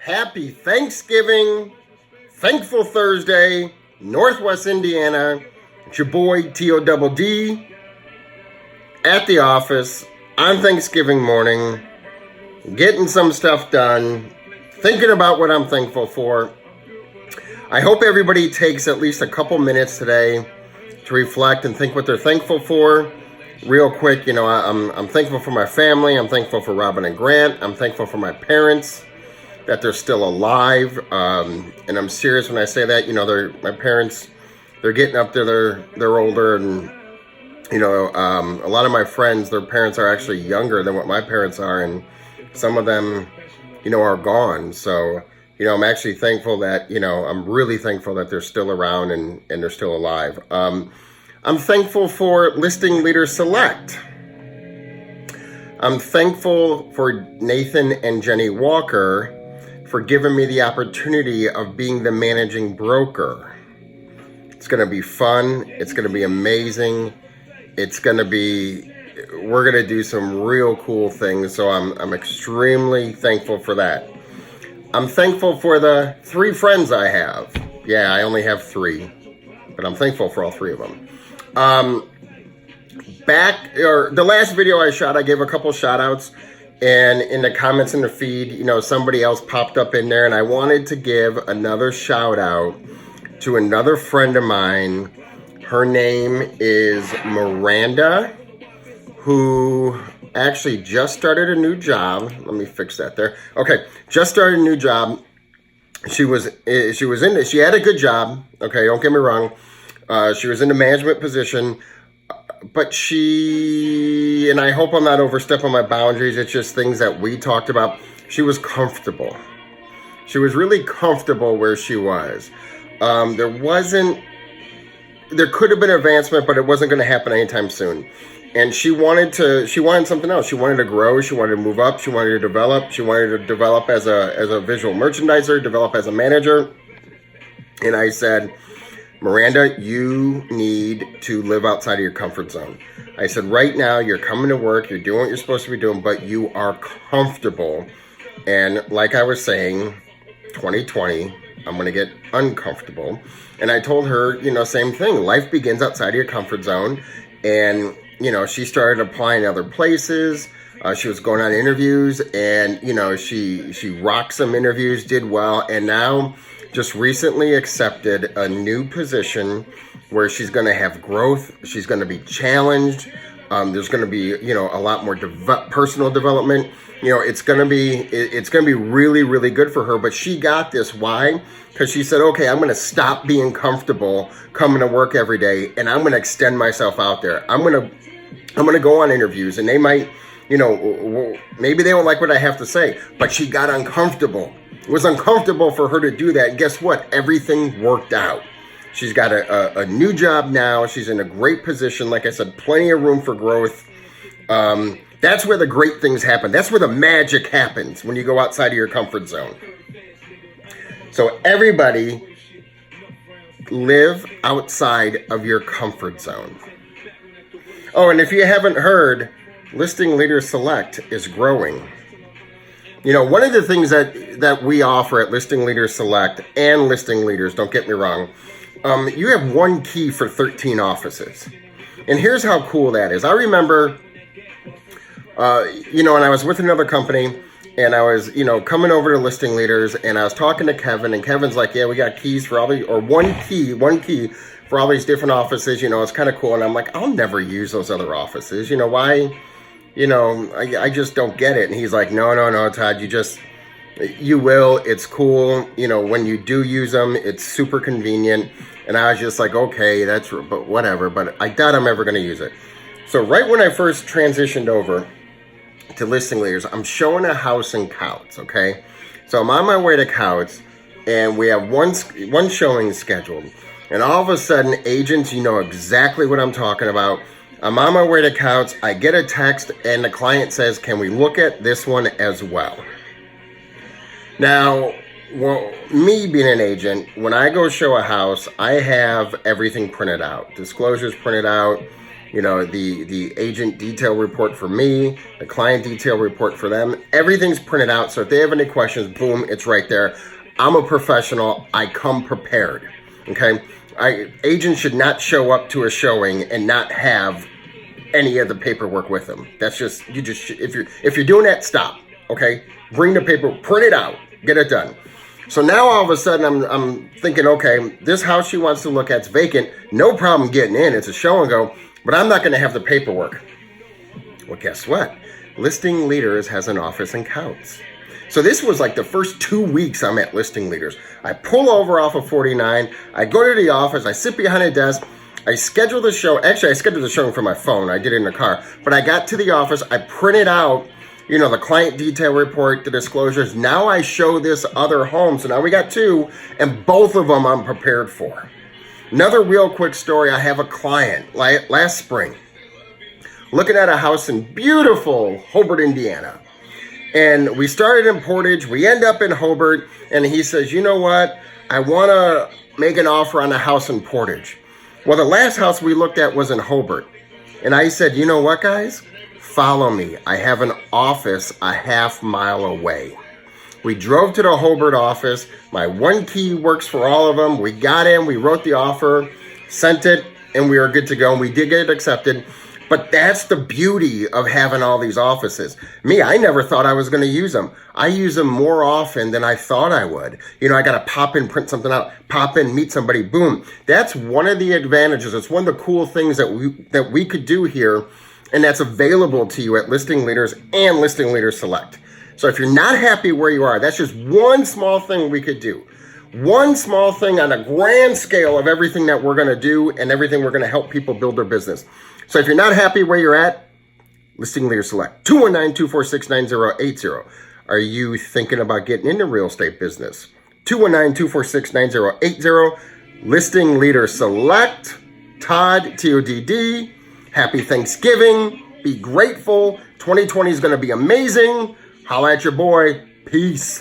Happy Thanksgiving, Thankful Thursday, Northwest Indiana. It's your boy Todd at the office on Thanksgiving morning, getting some stuff done, thinking about what I'm thankful for. I hope everybody takes at least a couple minutes today to reflect and think what they're thankful for. Real quick, I'm thankful for my family. I'm thankful for Robin and Grant. I'm thankful for my parents, that they're still alive. And I'm serious when I say that. My parents, they're getting up there. They're older, and a lot of my friends, their parents are actually younger than what my parents are, and some of them, are gone. So, I'm actually thankful that, I'm really thankful that they're still around and they're still alive. I'm thankful for Listing Leaders Select. I'm thankful for Nathan and Jenny Walker for giving me the opportunity of being the managing broker. It's going to be fun. It's going to be amazing. We're going to do some real cool things. So I'm extremely thankful for that. I'm thankful for the 3 friends I have. Yeah, I only have 3, but I'm thankful for all 3 of them. The last video I shot, I gave a couple shout outs, and in the comments in the feed, somebody else popped up in there, and I wanted to give another shout out to another friend of mine. Her name is Miranda, who actually just started a new job. Let me fix that there. Okay, just started a new job. She had a good job. Okay, don't get me wrong. She was in a management position, but and I hope I'm not overstepping my boundaries, it's just things that we talked about. She was comfortable. She was really comfortable where she was. There could have been advancement, but it wasn't going to happen anytime soon. And she wanted something else. She wanted to grow. She wanted to move up. She wanted to develop. She wanted to develop as a visual merchandiser, develop as a manager. And I said, Miranda, you need to live outside of your comfort zone. I said, right now, you're coming to work, you're doing what you're supposed to be doing, but you are comfortable. And like I was saying, 2020, I'm going to get uncomfortable. And I told her, same thing. Life begins outside of your comfort zone. And, she started applying other places. She was going on interviews, and, she rocked some interviews, did well, and now just recently accepted a new position where she's going to have growth. She's going to be challenged. There's going to be, a lot more personal development. It's going to be really, really good for her. But she got this. Why? Because she said, okay, I'm going to stop being comfortable coming to work every day, and I'm going to extend myself out there. I'm going to go on interviews, and they might, maybe they don't like what I have to say, but she got uncomfortable. It was uncomfortable for her to do that. And guess what? Everything worked out. She's got a new job now. She's in a great position. Like I said, plenty of room for growth. That's where the great things happen. That's where the magic happens, when you go outside of your comfort zone. So everybody, live outside of your comfort zone. Oh, and if you haven't heard, Listing Leaders Select is growing. One of the things that we offer at Listing Leaders Select and Listing Leaders, don't get me wrong, you have one key for 13 offices. And here's how cool that is. I remember, and I was with another company, and I was, coming over to Listing Leaders, and I was talking to Kevin, and Kevin's like, yeah, we got keys for all the, or one key for all these different offices. It's kind of cool. And I'm like, I'll never use those other offices. Why? I just don't get it. And he's like, no, Todd, you will. It's cool. When you do use them, it's super convenient. And I was just like, okay, but whatever. But I doubt I'm ever going to use it. So right when I first transitioned over to Listing Leaders, I'm showing a house in Couts, okay? So I'm on my way to Couts, and we have one showing scheduled. And all of a sudden, agents, you know exactly what I'm talking about. I'm on my way to Couts. I get a text, and the client says, can we look at this one as well? Now, me being an agent, when I go show a house, I have everything printed out. Disclosures printed out. the agent detail report for me, the client detail report for them. Everything's printed out. So if they have any questions, boom, it's right there. I'm a professional. I come prepared. Okay. Agents should not show up to a showing and not have any of the paperwork with them. That's just, if you're doing that, stop. Okay. Bring the paper, print it out, get it done. So now all of a sudden I'm thinking, okay, this house she wants to look at's vacant. No problem getting in. It's a show and go, but I'm not going to have the paperwork. Well, guess what? Listing Leaders has an office in Counts. So this was like the first 2 weeks I'm at Listing Leaders. I pull over off of 49. I go to the office. I sit behind a desk. I schedule the show. Actually, I scheduled the showing from my phone. I did it in the car. But I got to the office. I printed out, the client detail report, the disclosures. Now I show this other home. So now we got 2, and both of them I'm prepared for. Another real quick story. I have a client last spring looking at a house in beautiful Hobart, Indiana. And we started in Portage. We end up in Hobart. And he says, you know what? I want to make an offer on a house in Portage. Well, the last house we looked at was in Hobart. And I said, you know what, guys? Follow me. I have an office a half mile away. We drove to the Hobart office. My one key works for all of them. We got in, we wrote the offer, sent it, and we were good to go. And we did get it accepted. But that's the beauty of having all these offices. Me, I never thought I was going to use them. I use them more often than I thought I would. I got to pop in, print something out, pop in, meet somebody, boom. That's one of the advantages. It's one of the cool things that we could do here, and that's available to you at Listing Leaders and Listing Leaders Select. So if you're not happy where you are, that's just one small thing we could do. One small thing on a grand scale of everything that we're going to do and everything we're going to help people build their business. So if you're not happy where you're at, Listing Leaders Select, 219-246-9080. Are you thinking about getting into real estate business? 219-246-9080. Listing Leaders Select, Todd, Todd. Happy Thanksgiving. Be grateful. 2020 is going to be amazing. Holla at your boy. Peace.